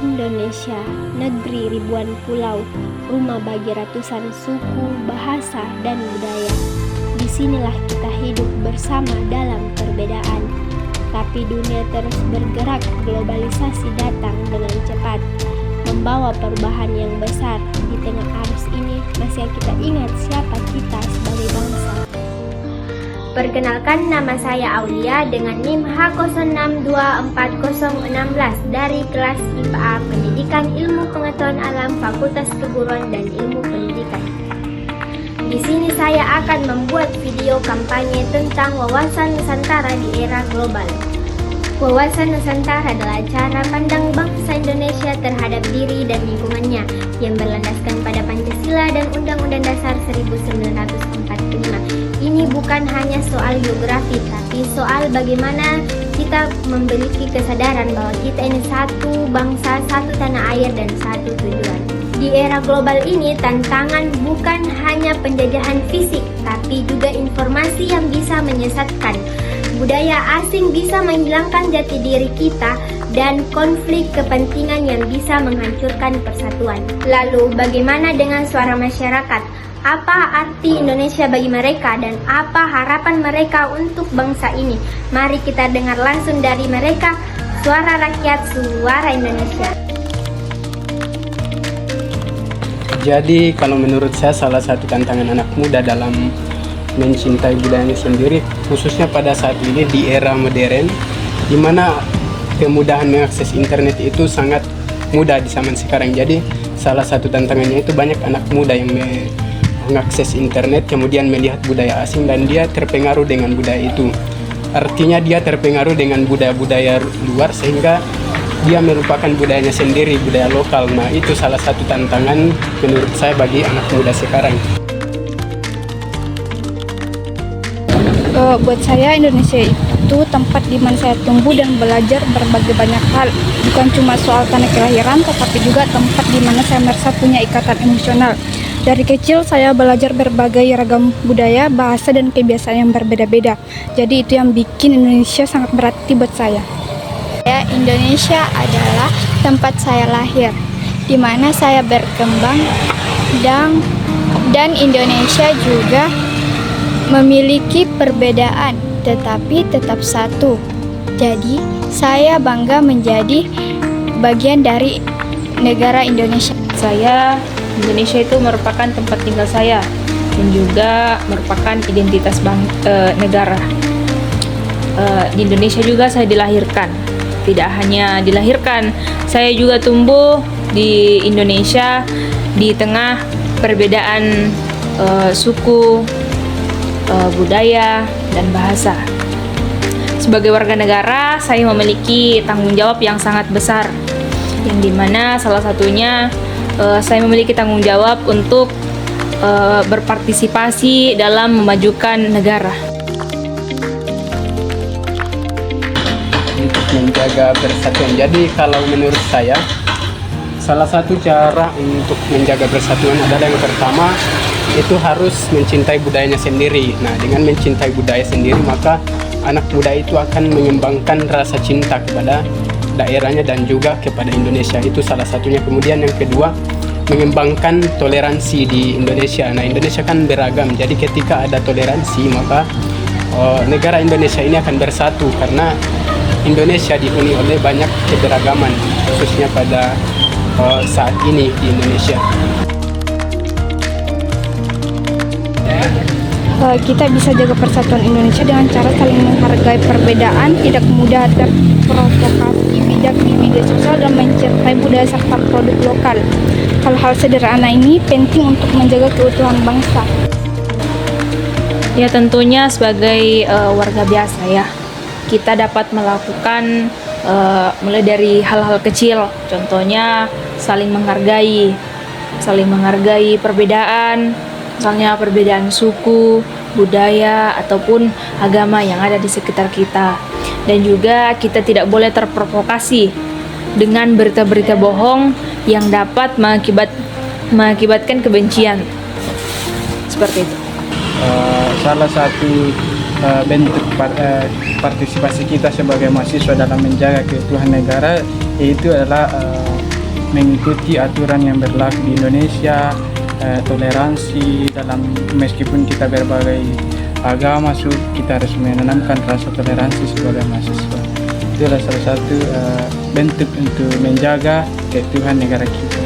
Indonesia, negeri ribuan pulau, rumah bagi ratusan suku, bahasa, dan budaya. Disinilah kita hidup bersama dalam perbedaan. Tapi dunia terus bergerak, globalisasi datang dengan cepat, membawa perubahan yang besar. Di tengah arus ini, masih kita ingat siapa kita sebagai bangsa. Perkenalkan, nama saya Aulia dengan NIM H06244016 dari kelas IPA Pendidikan Ilmu Pengetahuan Alam Fakultas Keguruan dan Ilmu Pendidikan. Di sini saya akan membuat video kampanye tentang wawasan Nusantara di era global. Wawasan Nusantara adalah cara pandang bangsa Indonesia terhadap diri dan lingkungannya yang berlandaskan pada Pancasila dan Undang-Undang Dasar 1945. Ini bukan hanya soal geografi, tapi soal bagaimana kita memiliki kesadaran bahwa kita ini satu bangsa, satu tanah air, dan satu tujuan. Di era global ini, tantangan bukan hanya penjajahan fisik, tapi juga informasi yang bisa menyesatkan. Budaya asing bisa menghilangkan jati diri kita dan konflik kepentingan yang bisa menghancurkan persatuan. Lalu, bagaimana dengan suara masyarakat? Apa arti Indonesia bagi mereka dan apa harapan mereka untuk bangsa ini? Mari kita dengar langsung dari mereka. Suara rakyat, suara Indonesia. Jadi kalau menurut saya salah satu tantangan anak muda dalam mencintai budayanya sendiri, khususnya pada saat ini di era modern, di mana kemudahan mengakses internet itu sangat mudah di zaman sekarang. Jadi salah satu tantangannya itu banyak anak muda yang mengakses internet, kemudian melihat budaya asing dan dia terpengaruh dengan budaya itu. Artinya dia terpengaruh dengan budaya-budaya luar sehingga dia melupakan budayanya sendiri, budaya lokal. Nah, itu salah satu tantangan menurut saya bagi anak muda sekarang. Buat saya Indonesia itu tempat di mana saya tumbuh dan belajar berbagai banyak hal. Bukan cuma soal tanah kelahiran, tetapi juga tempat di mana saya merasa punya ikatan emosional. Dari kecil saya belajar berbagai ragam budaya, bahasa, dan kebiasaan yang berbeda-beda. Jadi itu yang bikin Indonesia sangat berarti buat saya. Indonesia adalah tempat saya lahir, di mana saya berkembang, dan Indonesia juga memiliki perbedaan, tetapi tetap satu. Jadi saya bangga menjadi bagian dari negara Indonesia. Indonesia itu merupakan tempat tinggal saya dan juga merupakan identitas negara. Di Indonesia juga saya dilahirkan. Tidak hanya dilahirkan, saya juga tumbuh di Indonesia di tengah perbedaan suku, budaya, dan bahasa. Sebagai warga negara, saya memiliki tanggung jawab yang sangat besar, yang dimana salah satunya saya memiliki tanggung jawab untuk berpartisipasi dalam memajukan negara. Untuk menjaga persatuan. Jadi kalau menurut saya, salah satu cara untuk menjaga persatuan adalah yang pertama itu harus mencintai budayanya sendiri. Nah, dengan mencintai budaya sendiri, maka anak muda itu akan mengembangkan rasa cinta kepada daerahnya dan juga kepada Indonesia. Itu salah satunya. Kemudian yang kedua, mengembangkan toleransi di Indonesia. Nah, Indonesia kan beragam. Jadi ketika ada toleransi, maka negara Indonesia ini akan bersatu karena Indonesia dihuni oleh banyak keberagaman, khususnya pada saat ini di Indonesia. Kita bisa jaga persatuan Indonesia dengan cara saling menghargai perbedaan, tidak mudah terprovokasi, bijak di media sosial, dan mencintai budaya serta produk lokal. Hal-hal sederhana ini penting untuk menjaga keutuhan bangsa. Ya, tentunya sebagai warga biasa ya, kita dapat melakukan mulai dari hal-hal kecil, contohnya saling menghargai perbedaan, misalnya perbedaan suku, budaya, ataupun agama yang ada di sekitar kita. Dan juga kita tidak boleh terprovokasi dengan berita-berita bohong yang dapat mengakibatkan kebencian. Seperti itu. Salah satu bentuk partisipasi kita sebagai mahasiswa dalam menjaga keutuhan negara yaitu adalah mengikuti aturan yang berlaku di Indonesia, toleransi dalam meskipun kita berbagai agama, kita harus menanamkan rasa toleransi sebagai mahasiswa. Itulah salah satu bentuk untuk menjaga keutuhan negara kita.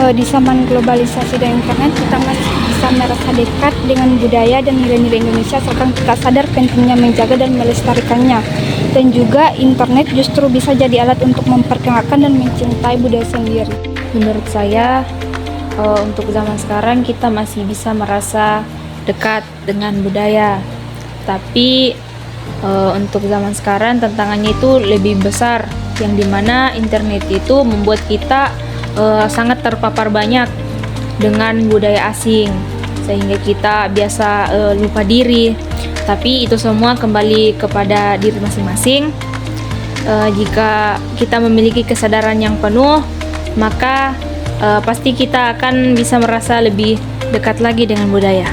Di zaman globalisasi dan internet, kita masih bisa merasa dekat dengan budaya dan nilai-nilai Indonesia, asalkan kita sadar pentingnya menjaga dan melestarikannya. Dan juga internet justru bisa jadi alat untuk memperkenalkan dan mencintai budaya sendiri. Menurut saya, untuk zaman sekarang kita masih bisa merasa dekat dengan budaya. Tapi untuk zaman sekarang tantangannya itu lebih besar, yang dimana internet itu membuat kita sangat terpapar banyak dengan budaya asing, sehingga kita biasa lupa diri. Tapi itu semua kembali kepada diri masing-masing. Jika kita memiliki kesadaran yang penuh, maka pasti kita akan bisa merasa lebih dekat lagi dengan budaya.